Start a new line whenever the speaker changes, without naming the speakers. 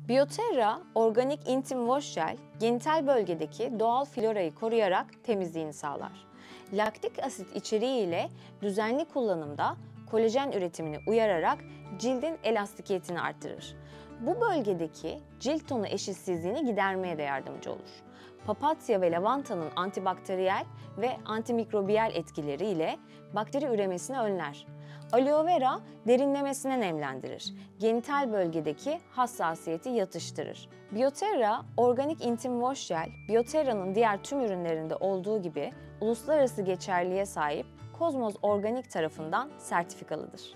Bioterra Organik Intim Wash Gel, genital bölgedeki doğal florayı koruyarak temizliğini sağlar. Laktik asit içeriği ile düzenli kullanımda kolajen üretimini uyararak cildin elastikiyetini artırır. Bu bölgedeki cilt tonu eşitsizliğini gidermeye de yardımcı olur. Papatya ve lavantanın antibakteriyel ve antimikrobiyal etkileriyle bakteri üremesini önler. Aloe vera derinlemesine nemlendirir. Genital bölgedeki hassasiyeti yatıştırır. Bioterra Organik Intim Wash Gel, Bioterra'nın diğer tüm ürünlerinde olduğu gibi uluslararası geçerliğe sahip Kozmoz Organik tarafından sertifikalıdır.